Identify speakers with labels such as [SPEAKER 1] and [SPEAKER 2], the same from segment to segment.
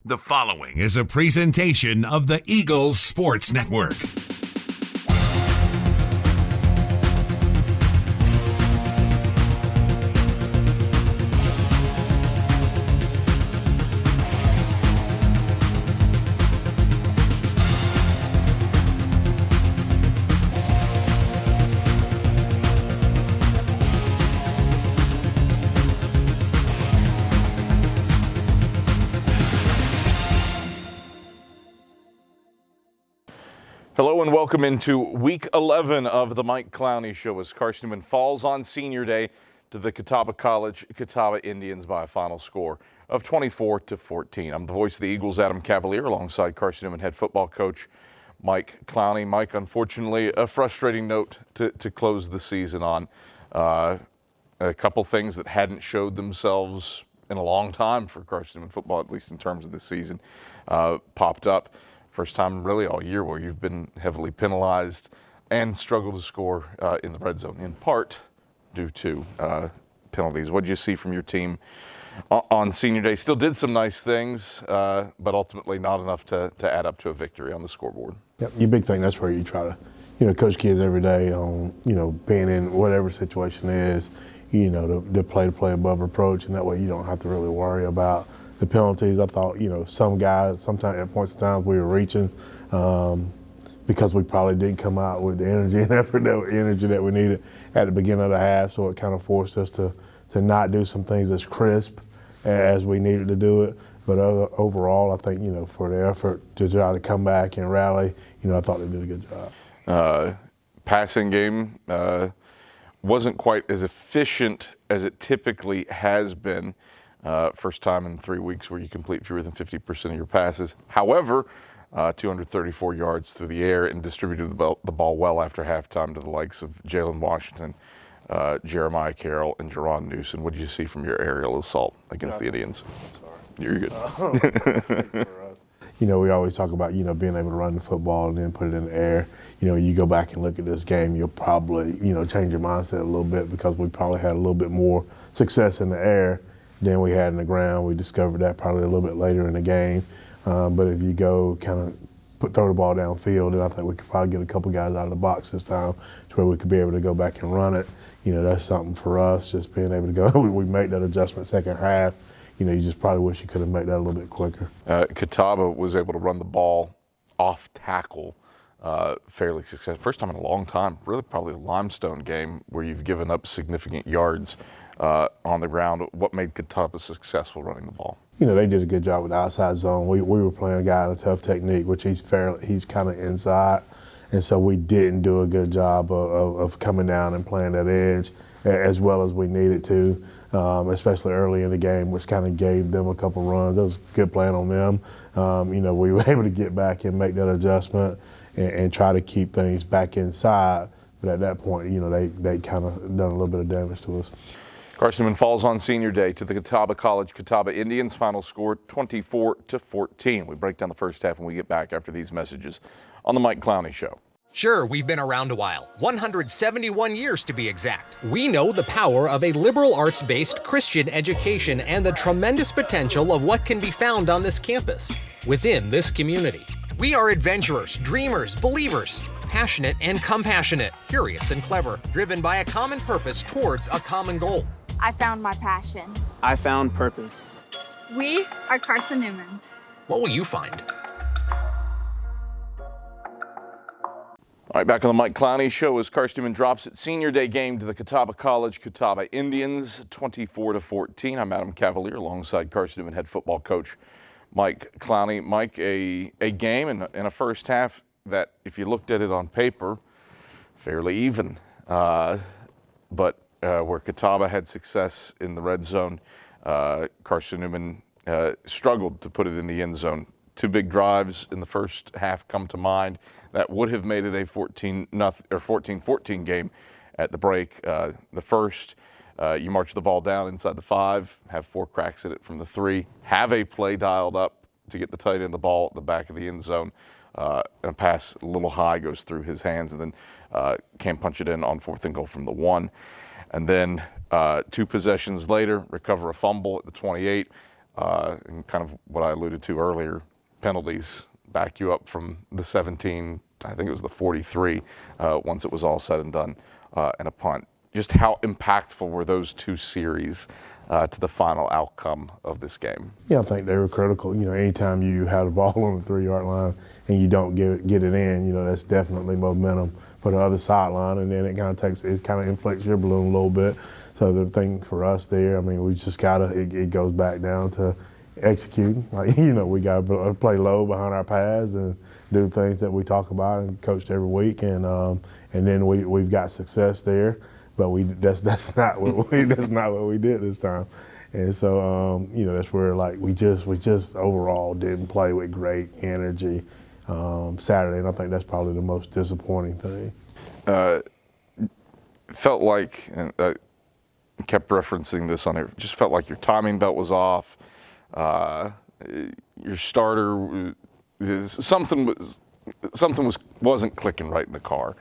[SPEAKER 1] The following is a presentation of the Eagles Sports Network.
[SPEAKER 2] Hello and welcome into Week 11 of the Mike Clowney Show as Carson-Newman falls on Senior Day to the Catawba College Catawba Indians by a final score of 24-14. I'm the voice of the Eagles, Adam Cavalier, alongside Carson-Newman head football coach Mike Clowney. Mike, unfortunately, a frustrating note to close the season on. A couple things that hadn't showed themselves in a long time for Carson-Newman football, at least in terms of this season, popped up. First time really all year where you've been heavily penalized and struggled to score in the red zone, in part due to penalties. What did you see from your team on Senior Day? Still did some nice things, but ultimately not enough to add up to a victory on the scoreboard.
[SPEAKER 3] Yep, your big thing, that's where you try to, coach kids every day on, being in whatever situation is, the play above approach, and that way you don't have to really worry about the penalties. I thought, some guys, sometimes at points in time we were reaching because we probably didn't come out with the energy and effort, that we needed at the beginning of the half. So it kind of forced us to not do some things as crisp as we needed to do it. But overall, I think, for the effort to try to come back and rally, I thought they did a good job.
[SPEAKER 2] Passing game wasn't quite as efficient as it typically has been. First time in 3 weeks where you complete fewer than 50% of your passes. However, 234 yards through the air and distributed the ball well after halftime to the likes of Jalen Washington, Jeremiah Carroll, and Jerron Newsom. What did you see from your aerial assault against the Indians? You're good.
[SPEAKER 3] We always talk about, being able to run the football and then put it in the air. You go back and look at this game, you'll probably, change your mindset a little bit because we probably had a little bit more success in the air than we had in the ground. We discovered that probably a little bit later in the game. But if you go kind of throw the ball downfield, then I think we could probably get a couple guys out of the box this time to where we could be able to go back and run it. That's something for us, just being able to go. We make that adjustment second half. You just probably wish you could have made that a little bit quicker.
[SPEAKER 2] Catawba was able to run the ball off tackle fairly successful. First time in a long time, really probably a limestone game where you've given up significant yards on the ground. What made Catawba successful running the ball?
[SPEAKER 3] They did a good job with the outside zone. We were playing a guy in a tough technique, which he's kind of inside. And so we didn't do a good job of coming down and playing that edge as well as we needed to, especially early in the game, which kind of gave them a couple runs. That was good playing on them. We were able to get back and make that adjustment and try to keep things back inside. But at that point, they kind of done a little bit of damage to us.
[SPEAKER 2] Carson-Newman falls on Senior Day to the Catawba College Catawba Indians. Final score 24-14. We break down the first half when we get back after these messages on the Mike Clowney Show.
[SPEAKER 4] Sure, we've been around a while, 171 years to be exact. We know the power of a liberal arts-based Christian education and the tremendous potential of what can be found on this campus, within this community. We are adventurers, dreamers, believers, passionate and compassionate, curious and clever, driven by a common purpose towards a common goal.
[SPEAKER 5] I found my passion.
[SPEAKER 6] I found purpose.
[SPEAKER 5] We are Carson-Newman.
[SPEAKER 4] What will you find?
[SPEAKER 2] All right, back on the Mike Clowney Show as Carson-Newman drops its Senior Day game to the Catawba College Catawba Indians, 24-14. I'm Adam Cavalier alongside Carson-Newman head football coach Mike Clowney. Mike, a game in a first half that, if you looked at it on paper, fairly even, but where Catawba had success in the red zone, Carson-Newman struggled to put it in the end zone. Two big drives in the first half come to mind that would have made it a 14-14 game at the break. The first, you march the ball down inside the 5, have 4 cracks at it from the 3, have a play dialed up to get the tight end the ball at the back of the end zone. A pass a little high goes through his hands, and then can't punch it in on 4th and goal from the 1. And then 2 possessions later, recover a fumble at the 28, and kind of what I alluded to earlier, penalties back you up from the 17, I think it was the 43, once it was all said and done, and a punt. Just how impactful were those two series to the final outcome of this game?
[SPEAKER 3] Yeah, I think they were critical. You know, anytime you have the ball on the 3-yard line and you don't get it in, you know, that's definitely momentum for the other sideline, and then it kind of inflates your balloon a little bit. So the thing for us there, I mean, we just it goes back down to executing. Like, you know, we got to play low behind our pads and do things that we talk about and coached every week, and then we've got success there. But that's not what we did this time, and so you know, that's where like we just overall didn't play with great energy Saturday, and I think that's probably the most disappointing thing.
[SPEAKER 2] Felt like, and I kept referencing this on it, just felt like your timing belt was off. Your starter, something wasn't clicking right in the car.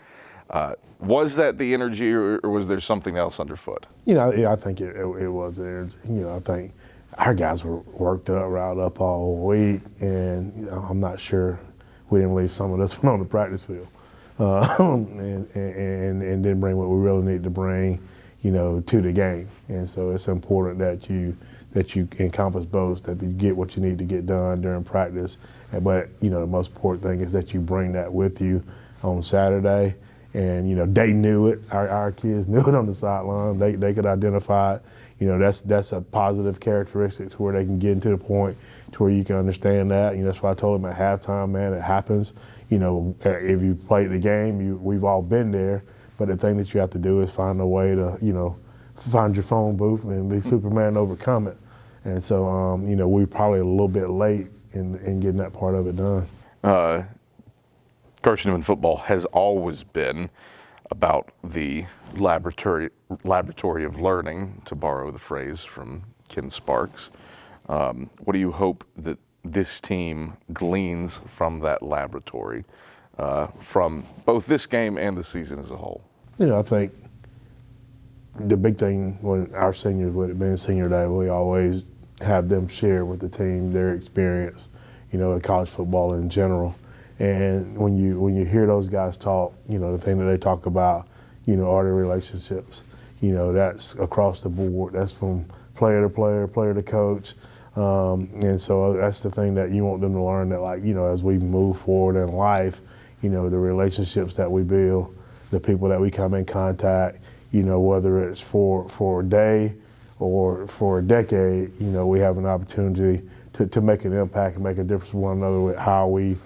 [SPEAKER 2] Was that the energy, or was there something else underfoot?
[SPEAKER 3] You know, I think it was the energy. You know, I think our guys were worked up, riled up all week, and you know, I'm not sure we didn't leave some of this one on the practice field, and didn't bring what we really need to bring, you know, to the game. And so it's important that you encompass both, that you get what you need to get done during practice. But you know, the most important thing is that you bring that with you on Saturday. And you know, they knew it. Our kids knew it on the sideline. They could identify it. You know, that's a positive characteristic to where they can get to the point to where you can understand that. You know, that's why I told them at halftime, man, it happens. You know, if you played the game, we've all been there. But the thing that you have to do is find a way to, you know, find your phone booth and be Superman and overcome it. And so, you know, we're probably a little bit late in getting that part of it done.
[SPEAKER 2] Carson-Newman football has always been about the laboratory of learning, to borrow the phrase from Ken Sparks. What do you hope that this team gleans from that laboratory, from both this game and the season as a whole?
[SPEAKER 3] You know, I think the big thing when our seniors, with it being senior day, we always have them share with the team their experience, you know, at college football in general. And when you hear those guys talk, you know, the thing that they talk about, you know, are the relationships. You know, that's across the board. That's from player to player, player to coach. And so that's the thing that you want them to learn, that, like, you know, as we move forward in life, you know, the relationships that we build, the people that we come in contact, you know, whether it's for a day or for a decade, you know, we have an opportunity to make an impact and make a difference with one another with how we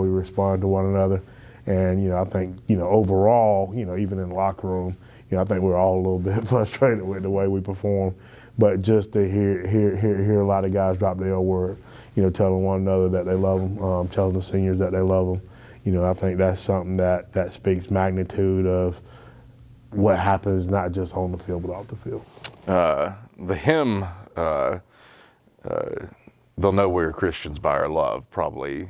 [SPEAKER 3] respond to one another. And, you know, I think, you know, overall, you know, even in the locker room, you know, I think we're all a little bit frustrated with the way we perform. But just to hear a lot of guys drop their word, you know, telling one another that they love them, telling the seniors that they love them, you know, I think that's something that speaks magnitude of what happens not just on the field but off the field.
[SPEAKER 2] The hymn, they'll know we're Christians by our love, probably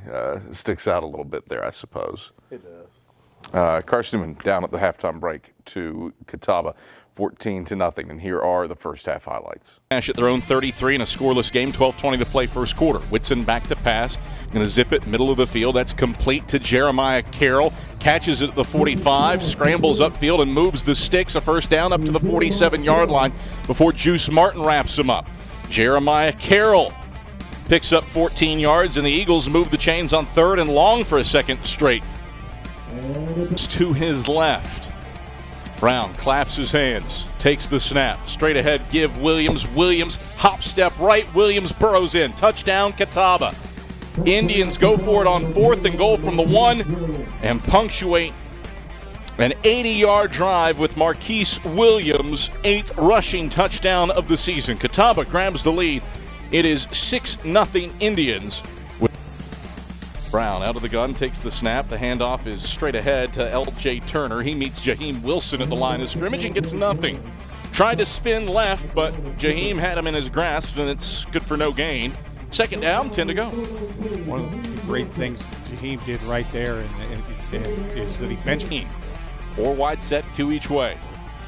[SPEAKER 2] sticks out a little bit there, I suppose.
[SPEAKER 3] It does.
[SPEAKER 2] Carson-Newman down at the halftime break to Catawba, 14-0, and here are the first half highlights.
[SPEAKER 7] At their own 33 in a scoreless game, 12:20 to play first quarter. Whitson back to pass, going to zip it middle of the field. That's complete to Jeremiah Carroll. Catches it at the 45, scrambles upfield and moves the sticks. A first down up to the 47-yard line before Juice Martin wraps him up. Jeremiah Carroll picks up 14 yards, and the Eagles move the chains on third and long for a second straight. To his left. Brown claps his hands, takes the snap. Straight ahead, give Williams. Williams, hop step right. Williams burrows in. Touchdown, Catawba. Indians go for it on 4th and goal from the 1 and punctuate an 80-yard drive with Marquise Williams' 8th rushing touchdown of the season. Catawba grabs the lead. It is 6-0 Indians. Brown out of the gun, takes the snap. The handoff is straight ahead to L.J. Turner. He meets Jaheim Wilson at the line of scrimmage and gets nothing. Tried to spin left, but Jaheim had him in his grasp, and it's good for no gain. Second down, 10 to go.
[SPEAKER 8] One of the great things Jaheim did right there is that he benched him.
[SPEAKER 7] 4 wide set, 2 each way.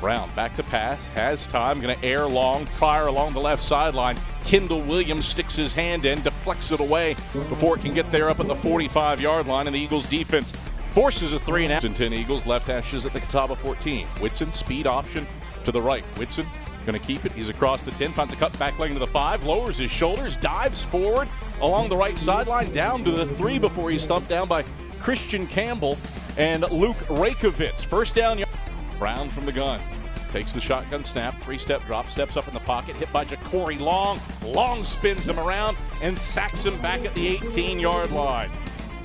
[SPEAKER 7] Brown back to pass, has time, going to air long, fire along the left sideline. Kendall Williams sticks his hand in, deflects it away before it can get there up at the 45-yard line, and the Eagles defense forces a 3-and-out. 10 Eagles left hashes at the Catawba 14. Whitson, speed option to the right. Whitson going to keep it. He's across the 10, finds a cut back lane to the 5, lowers his shoulders, dives forward along the right sideline, down to the 3 before he's thumped down by Christian Campbell and Luke Rakovitz. First down. Brown from the gun. Takes the shotgun snap, 3-step drop, steps up in the pocket, hit by Ja'Cory Long. Long spins him around and sacks him back at the 18-yard line.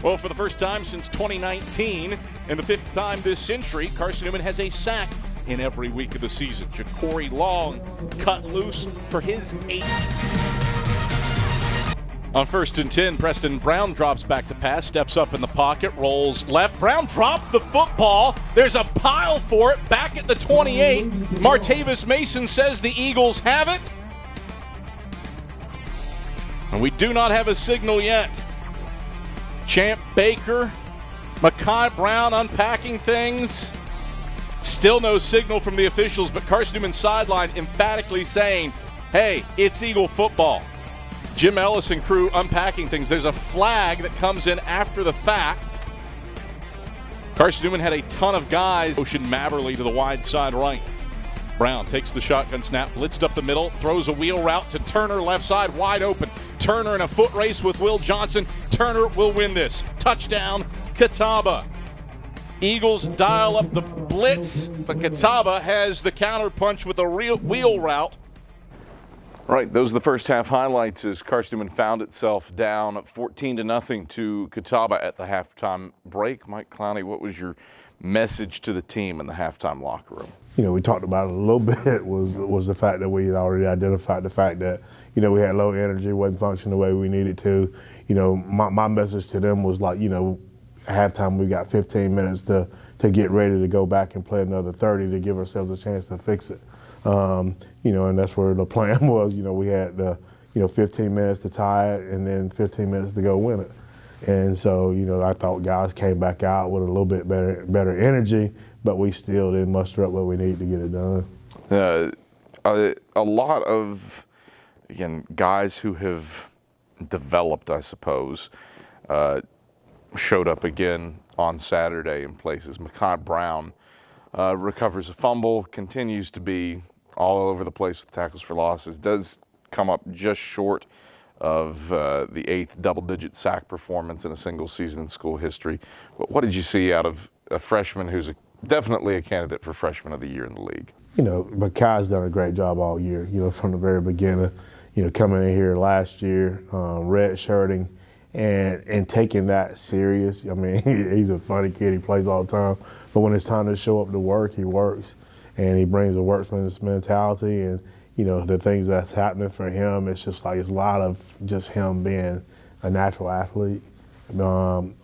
[SPEAKER 7] Well, for the first time since 2019, and the 5th time this century, Carson-Newman has a sack in every week of the season. Ja'Cory Long cut loose for his 8th. On 1st and 10, Preston Brown drops back to pass, steps up in the pocket, rolls left. Brown dropped the football. There's a pile for it back at the 28. Martavis Mason says the Eagles have it. And we do not have a signal yet. Champ Baker, Mekhi Brown unpacking things. Still no signal from the officials, but Carson-Newman sideline emphatically saying, hey, it's Eagle football. Jim Ellis and crew unpacking things. There's a flag that comes in after the fact. Carson-Newman had a ton of guys. Motion Mabberly to the wide side right. Brown takes the shotgun snap, blitzed up the middle, throws a wheel route to Turner left side, wide open. Turner in a foot race with Will Johnson. Turner will win this. Touchdown, Catawba. Eagles dial up the blitz, but Catawba has the counterpunch with a real wheel route.
[SPEAKER 2] Right, those are the first half highlights as Carson-Newman found itself down 14-0 to Catawba at the halftime break. Mike Clowney, what was your message to the team in the halftime locker room?
[SPEAKER 3] You know, we talked about it a little bit was the fact that we had already identified the fact that, you know, we had low energy, wasn't functioning the way we needed to. You know, my message to them was like, you know, at halftime we got 15 minutes to get ready to go back and play another 30 to give ourselves a chance to fix it. You know, and that's where the plan was. You know, we had 15 minutes to tie it and then 15 minutes to go win it. And so, you know, I thought guys came back out with a little bit better energy, but we still didn't muster up what we needed to get it done.
[SPEAKER 2] A lot of, again, guys who have developed, I suppose, showed up again on Saturday in places. Mekhi Brown recovers a fumble, continues to be all over the place with tackles for losses, does come up just short of the 8th double-digit sack performance in a single season in school history. But what did you see out of a freshman who's definitely a candidate for Freshman of the Year in the league? You know,
[SPEAKER 3] Mekhi's done a great job all year, you know, from the very beginning. You know, coming in here last year, red-shirting, and taking that serious. I mean, he's a funny kid. He plays all the time. But when it's time to show up to work, he works. And he brings a workman's mentality. And, you know, the things that's happening for him, it's just like it's a lot of just him being a natural athlete. A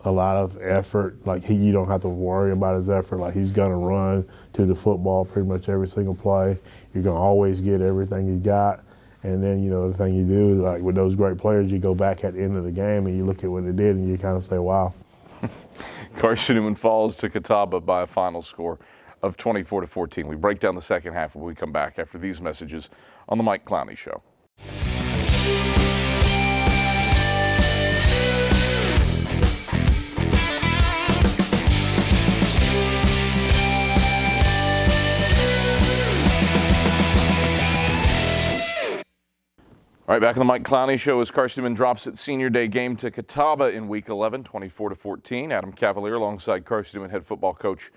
[SPEAKER 3] lot of effort. Like, you don't have to worry about his effort. Like, he's going to run to the football pretty much every single play. You're going to always get everything you got. And then, you know, the thing you do, like with those great players, you go back at the end of the game and you look at what they did and you kind of say, wow.
[SPEAKER 2] Carson-Newman falls to Catawba by a final score of 24-14. We break down the second half when we come back after these messages on the Mike Clowney Show. All right, back on the Mike Clowney Show as Carson-Newman drops its senior day game to Catawba in Week 11, 24-14. Adam Cavalier alongside Carson-Newman head football coach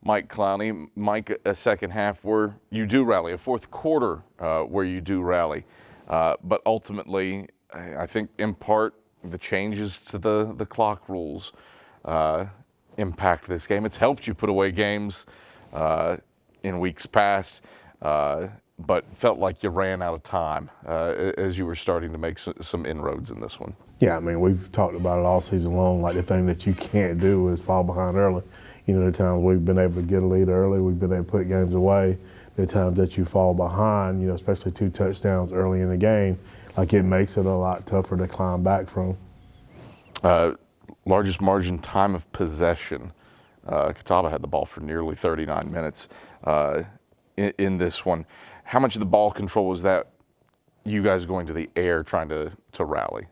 [SPEAKER 2] Mike Clowney. Mike, a second half where you do rally, a fourth quarter where you do rally. But ultimately, I think in part the changes to the clock rules impact this game. It's helped you put away games in weeks past. But felt like you ran out of time as you were starting to make some inroads in this one.
[SPEAKER 3] Yeah, I mean, we've talked about it all season long. Like, the thing that you can't do is fall behind early. You know, the times we've been able to get a lead early, we've been able to put games away. The times that you fall behind, you know, especially 2 touchdowns early in the game, like, it makes it a lot tougher to climb back from.
[SPEAKER 2] Largest margin time of possession. Catawba had the ball for nearly 39 minutes. in this one. How much of the ball control was that you guys going to the air trying to rally?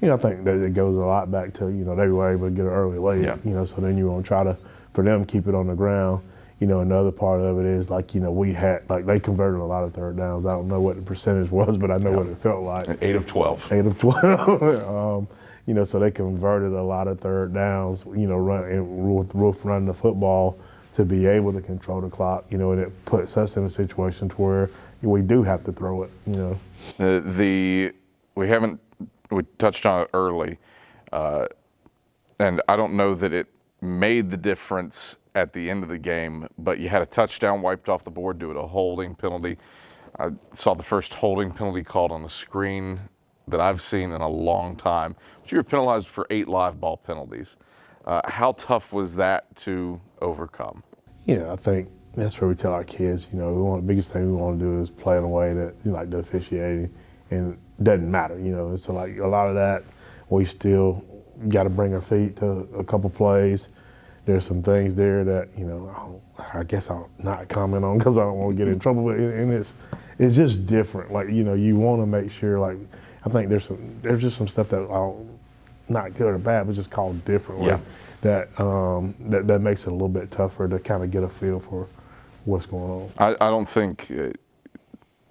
[SPEAKER 3] I think that it goes a lot back to, they were able to get an early lead, so then you want to try to, for them, keep it on the ground. Another part of it is we had, they converted a lot of third downs. I don't know what the percentage was, but I know what it felt like.
[SPEAKER 2] 8 of 12.
[SPEAKER 3] 8 of 12. So they converted a lot of third downs, running the football to be able to control the clock, and it puts us in a situation to where we do have to throw it, We touched on it early, and I don't know that it made the difference at the end of the game, but you had a touchdown wiped off the board due to a holding penalty. I saw the first holding penalty called on the screen that I've seen in a long time. But you were penalized for 8 live ball penalties. How tough was that to overcome? I think that's where we tell our kids, the biggest thing we want to do is play in a way that, the officiating, and it doesn't matter, It's a lot of that, we still got to bring our feet to a couple plays. There's some things there that, I guess I'll not comment on because I don't want to get in trouble. But it's just different. You want to make sure. I think there's just some stuff that not good or bad, but just called differently.
[SPEAKER 2] Yeah.
[SPEAKER 3] That makes it a little bit tougher to kind of get a feel for what's going on.
[SPEAKER 2] I don't think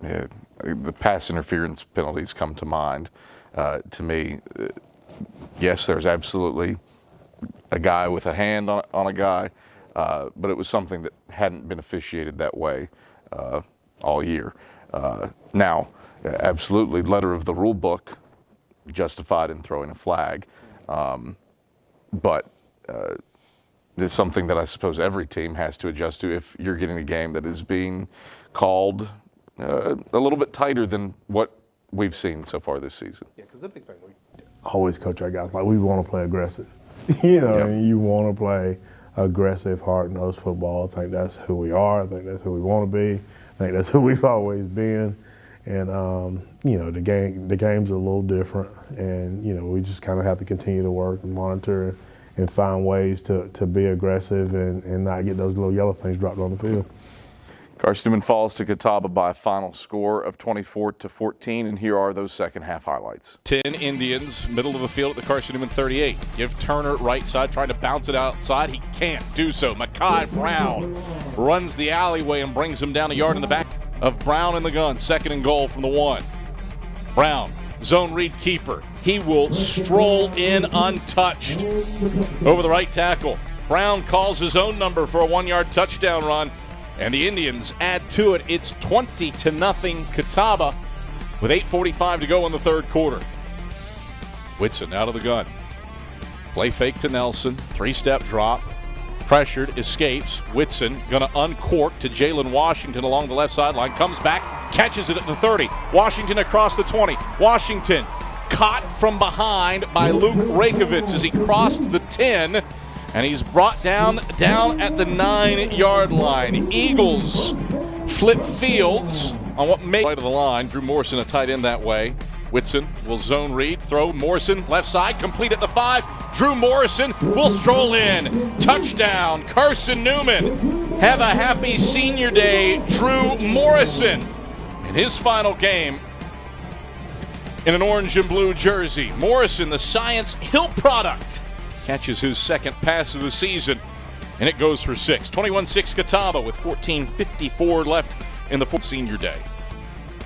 [SPEAKER 2] the pass interference penalties come to mind. To me, yes, there's absolutely a guy with a hand on a guy, but it was something that hadn't been officiated that way all year. Now, absolutely, letter of the rule book, justified in throwing a flag, but it's something that I suppose every team has to adjust to if you're getting a game that is being called a little bit tighter than what we've seen so far this season.
[SPEAKER 3] Yeah, because the big thing, we always coach our guys, we want to play aggressive. And you want to play aggressive, hard-nosed football. I think that's who we are. I think that's who we want to be. I think that's who we've always been. And, the game's a little different. And, we just kind of have to continue to work and monitor and find ways to be aggressive and not get those little yellow things dropped on the field.
[SPEAKER 2] Carson-Newman falls to Catawba by a final score of 24-14, and here are those second half highlights.
[SPEAKER 7] 10 Indians, middle of the field at the Carson-Newman 38. Give Turner right side, trying to bounce it outside. He can't do so. Mekhi Brown runs the alleyway and brings him down a yard in the back of Brown in the gun. 2nd and goal from the 1. Brown, zone read keeper. He will stroll in untouched over the right tackle. Brown calls his own number for a 1-yard touchdown run. And the Indians add to it. It's 20-0 Catawba with 8:45 to go in the third quarter. Whitson out of the gun. Play fake to Nelson. 3-step drop. Pressured, escapes. Whitson going to uncork to Jalen Washington along the left sideline. Comes back, catches it at the 30. Washington across the 20. Washington caught from behind by Luke Rakovitz as he crossed the 10. And he's brought down at the 9-yard line. Eagles flip fields on what may right of the line. Drew Morrison, a tight end that way. Whitson will zone read, throw. Morrison left side, complete at the 5. Drew Morrison will stroll in. Touchdown, Carson-Newman. Have a happy senior day, Drew Morrison. In his final game in an orange and blue jersey. Morrison, the Science Hill product, catches his second pass of the season, and it goes for 6. 21-6 Catawba with 14:54 left in the fourth senior day.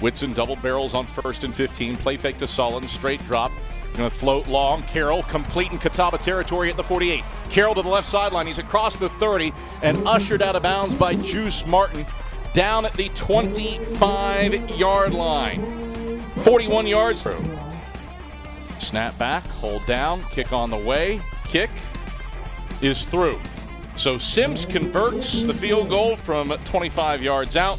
[SPEAKER 7] Whitson double barrels on 1st and 15. Play fake to Sullen. Straight drop. Going to float long. Carroll complete in Catawba territory at the 48. Carroll to the left sideline. He's across the 30 and ushered out of bounds by Juice Martin down at the 25-yard line. 41 yards through. Snap back. Hold down. Kick on the way. Kick is through. So Sims converts the field goal from 25 yards out,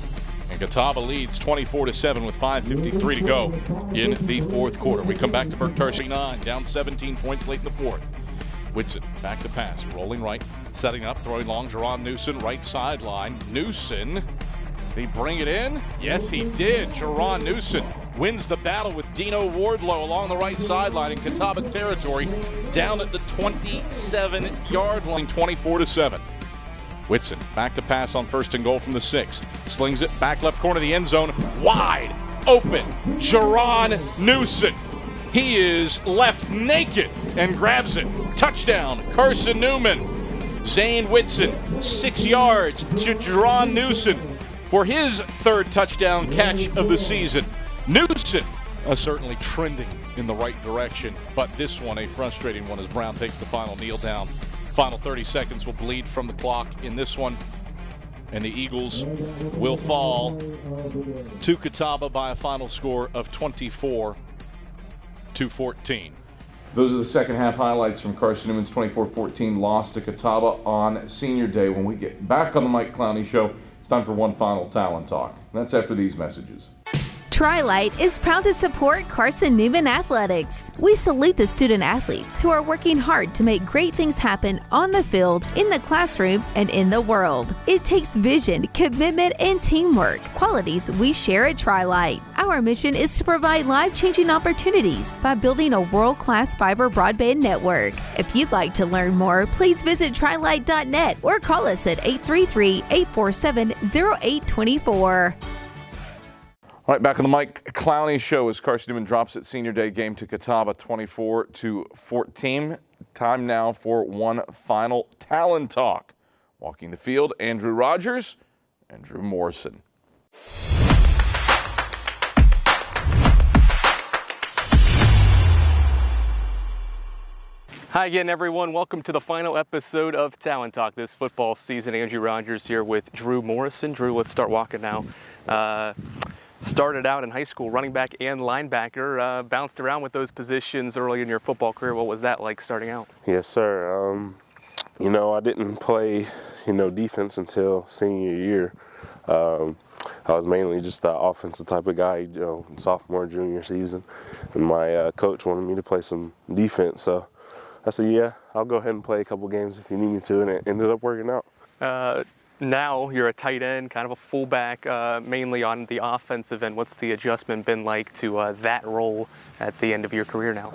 [SPEAKER 7] and Catawba leads 24-7 with 5:53 to go in the fourth quarter. We come back to Burke Tarsi 9, down 17 points late in the fourth. Whitson back to pass, rolling right, setting up, throwing long. Jerron Newson right sideline. Newson, did he bring it in? Yes, he did. Jerron Newson wins the battle with Dino Wardlow along the right sideline in Catawba territory, down at the 27-yard line, 24-7. Whitson back to pass on 1st and goal from the 6. Slings it back left corner of the end zone. Wide open. Carson-Newman. He is left naked and grabs it. Touchdown, Carson-Newman. Zane Whitson, 6 yards to Carson-Newman for his 3rd touchdown catch of the season. Newman certainly trending in the right direction, but this one a frustrating one as Brown takes the final kneel down. Final 30 seconds will bleed from the clock in this one, and the Eagles will fall to Catawba by a final score of 24-14. Those are the second half highlights from Carson-Newman's 24-14 loss to Catawba on Senior Day. When we get back on the Mike Clowney Show, it's time for one final talent talk. And that's after these messages.
[SPEAKER 9] Tri-Lite is proud to support Carson-Newman Athletics. We salute the student athletes who are working hard to make great things happen on the field, in the classroom, and in the world. It takes vision, commitment, and teamwork, qualities we share at Tri-Lite. Our mission is to provide life-changing opportunities by building a world-class fiber broadband network. If you'd like to learn more, please visit trilite.net or call us at 833-847-0824.
[SPEAKER 2] All right, back on the Mike Clowney Show as Carson-Newman drops its Senior Day game to Catawba 24-14. Time now for one final talent talk. Walking the field, Andrew Rogers and Drew Morrison.
[SPEAKER 10] Hi again, everyone. Welcome to the final episode of Talent Talk this football season. Andrew Rogers here with Drew Morrison. Drew, let's start walking now. Started out in high school running back and linebacker, bounced around with those positions early in your football career. What was that like starting out?
[SPEAKER 11] Yes, sir. I didn't play, defense until senior year. I was mainly just the offensive type of guy, in sophomore, junior season. And my coach wanted me to play some defense. So I said, yeah, I'll go ahead and play a couple games if you need me to. And it ended up working out.
[SPEAKER 10] Now you're a tight end, kind of a fullback, mainly on the offensive end. What's the adjustment been like to that role at the end of your career now?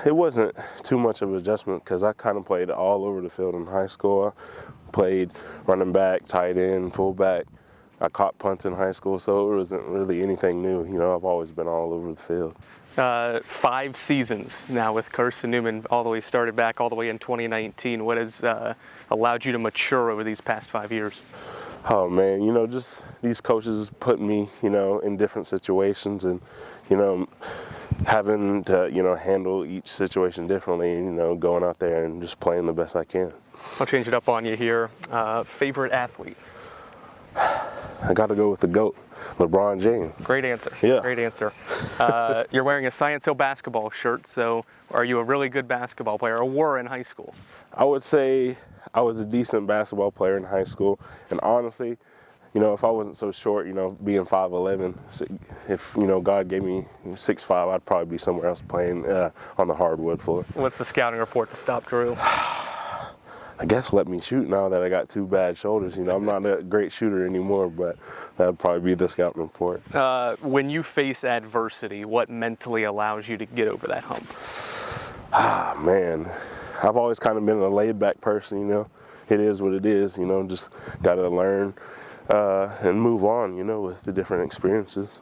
[SPEAKER 11] It wasn't too much of an adjustment because I kind of played all over the field in high school. I played running back, tight end, fullback. I caught punts in high school, so it wasn't really anything new. I've always been all over the field.
[SPEAKER 10] 5 seasons now with Carson-Newman, all the way started back all the way in 2019. What has allowed you to mature over these past 5 years?
[SPEAKER 11] Oh man, just these coaches putting me, in different situations and, having to, handle each situation differently, going out there and just playing the best I can.
[SPEAKER 10] I'll change it up on you here. Favorite athlete?
[SPEAKER 11] I got to go with the GOAT, LeBron James.
[SPEAKER 10] Great answer.
[SPEAKER 11] Yeah.
[SPEAKER 10] Great answer. You're wearing a Science Hill basketball shirt, so are you a really good basketball player, or were in high school?
[SPEAKER 11] I would say I was a decent basketball player in high school, and honestly, if I wasn't so short, being 5'11", if, God gave me 6'5", I'd probably be somewhere else playing on the hardwood floor.
[SPEAKER 10] What's the scouting report to stop Drew?
[SPEAKER 11] I guess let me shoot now that I got 2 bad shoulders. I'm not a great shooter anymore, but that would probably be the scouting report.
[SPEAKER 10] When you face adversity, what mentally allows you to get over that hump?
[SPEAKER 11] Man, I've always kind of been a laid-back person, It is what it is, just got to learn and move on, with the different experiences.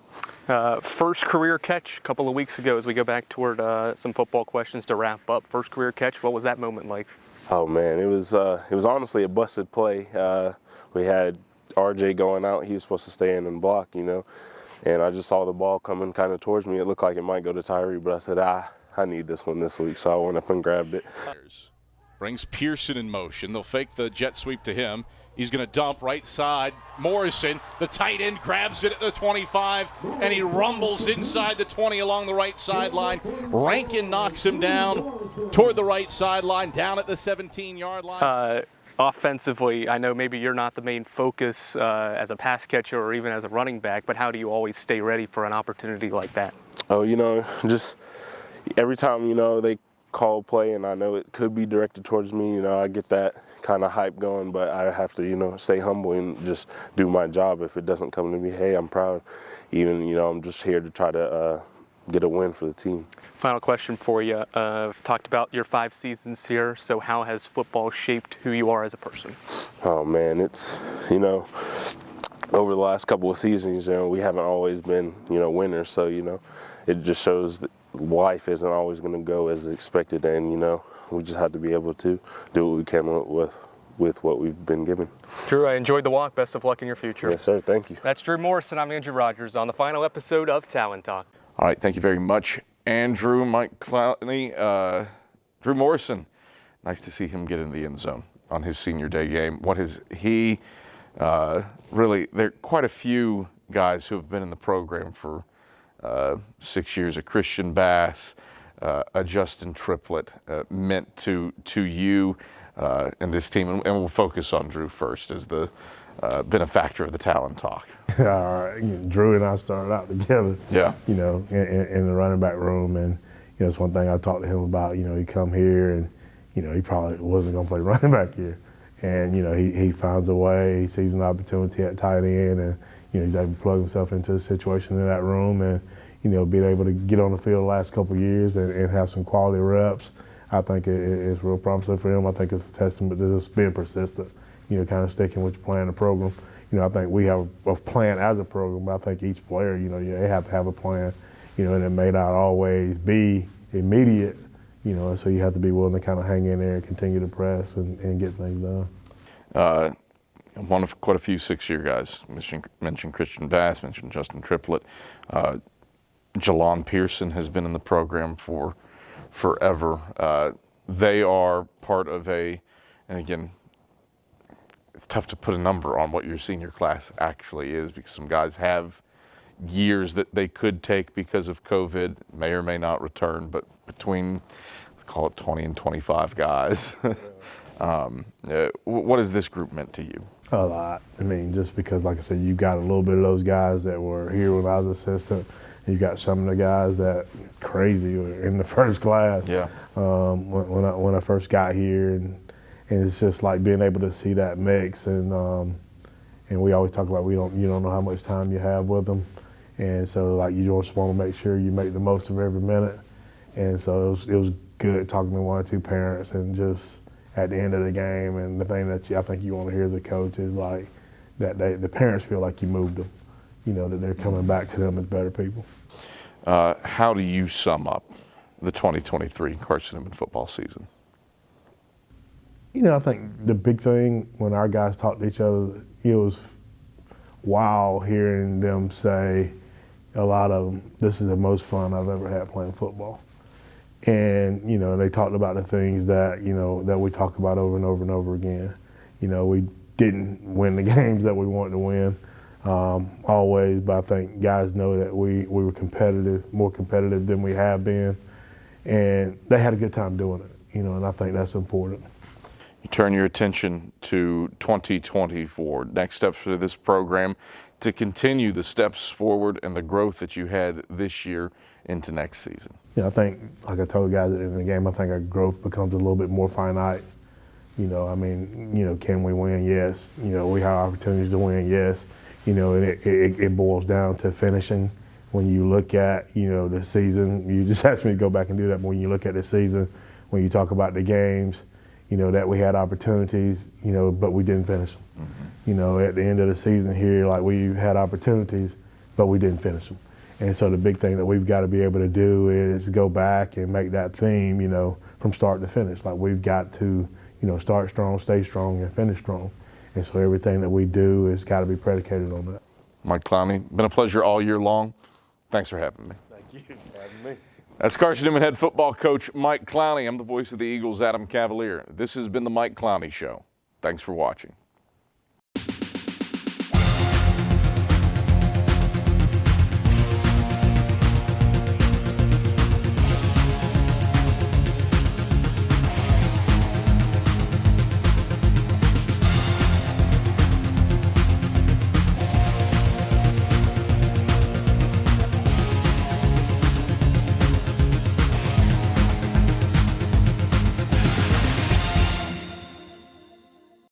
[SPEAKER 10] First career catch a couple of weeks ago as we go back toward some football questions to wrap up. First career catch, what was that moment like?
[SPEAKER 11] Oh man, it was honestly a busted play. We had RJ going out; he was supposed to stay in and block, and I just saw the ball coming kind of towards me. It looked like it might go to Tyree, but I said, I need this one this week, so I went up and grabbed it.
[SPEAKER 7] Brings Pearson in motion. They'll fake the jet sweep to him. He's going to dump right side. Morrison, the tight end, grabs it at the 25, and he rumbles inside the 20 along the right sideline. Rankin knocks him down toward the right sideline, down at the 17-yard line.
[SPEAKER 10] Offensively, I know maybe you're not the main focus as a pass catcher or even as a running back, but how do you always stay ready for an opportunity like that?
[SPEAKER 11] Oh, just every time, they call play and I know it could be directed towards me, I get that kind of hype going, but I have to, stay humble and just do my job. If it doesn't come to me, hey, I'm proud. Even, I'm just here to try to get a win for the team.
[SPEAKER 10] Final question for you. Talked about your 5 seasons here, so how has football shaped who you are as a person?
[SPEAKER 11] Oh man, it's, over the last couple of seasons, we haven't always been, winners. So, it just shows that life isn't always going to go as expected, and we just have to be able to do what we can with what we've been given.
[SPEAKER 10] Drew, I enjoyed the walk. Best of luck in your future.
[SPEAKER 11] Yes, sir. Thank you.
[SPEAKER 10] That's Drew Morrison. I'm Andrew Rogers on the final episode of Talent Talk.
[SPEAKER 2] All right, thank you very much, Andrew. Mike Clowney, Drew Morrison. Nice to see him get in the end zone on his senior day game. What has he really? There are quite a few guys who have been in the program for 6 years. A Christian Bass, a Justin Triplett meant to you and this team, and we'll focus on Drew first as the benefactor of the Talent Talk.
[SPEAKER 3] All right, Drew and I started out together.
[SPEAKER 2] Yeah.
[SPEAKER 3] In the running back room, and it's one thing I talked to him about. He come here, and he probably wasn't going to play running back here, and he finds a way. He sees an opportunity at tight end, and he's able to plug himself into the situation in that room, and being able to get on the field the last couple of years and have some quality reps. I think it's real promising for him. I think it's a testament to just being persistent, kind of sticking with your plan and program. I think we have a plan as a program, but I think each player, they have to have a plan, and it may not always be immediate, and so you have to be willing to kind of hang in there and continue to press and get things done.
[SPEAKER 2] One of quite a few 6-year guys. Mentioned Christian Bass, mentioned Justin Triplett. Jalon Pearson has been in the program for forever. They are part of and again, it's tough to put a number on what your senior class actually is, because some guys have years that they could take because of COVID, may or may not return, but between, let's call it 20 and 25 guys. What has this group meant to you?
[SPEAKER 3] A lot. I mean, just because, like I said, you got a little bit of those guys that were here when I was assistant. You got some of the guys that crazy were in the first class.
[SPEAKER 2] Yeah.
[SPEAKER 3] When I first got here, and it's just like being able to see that mix, and we always talk about you don't know how much time you have with them, and so like you just want to make sure you make the most of every minute, and so it was good talking to one or two parents, and just at the end of the game, and the thing that I think you want to hear as a coach is like that the parents feel like you moved them, that they're coming back to them as better people.
[SPEAKER 2] How do you sum up the 2023 Carson-Newman football season?
[SPEAKER 3] I think the big thing when our guys talk to each other, it was wild hearing them say, a lot of them, this is the most fun I've ever had playing football. And, they talked about the things that, that we talk about over and over and over again. We didn't win the games that we wanted to win always, but I think guys know that we were competitive, more competitive than we have been. And they had a good time doing it, and I think that's important.
[SPEAKER 2] You turn your attention to 2024, next steps for this program to continue the steps forward and the growth that you had this year into next season.
[SPEAKER 3] I think, like I told guys at the end of the game, I think our growth becomes a little bit more finite. Can we win? Yes. We have opportunities to win? Yes. And it boils down to finishing. When you look at, the season, you just asked me to go back and do that, but when you look at the season, when you talk about the games, that we had opportunities, but we didn't finish them. Mm-hmm. At the end of the season here, like we had opportunities, but we didn't finish them. And so the big thing that we've got to be able to do is go back and make that theme, from start to finish. Like we've got to, start strong, stay strong, and finish strong. And so everything that we do has got to be predicated on that.
[SPEAKER 2] Mike Clowney, been a pleasure all year long. Thanks for having me.
[SPEAKER 3] Thank you for having me.
[SPEAKER 2] That's Carson-Newman head football coach Mike Clowney. I'm the voice of the Eagles, Adam Cavalier. This has been the Mike Clowney Show. Thanks for watching.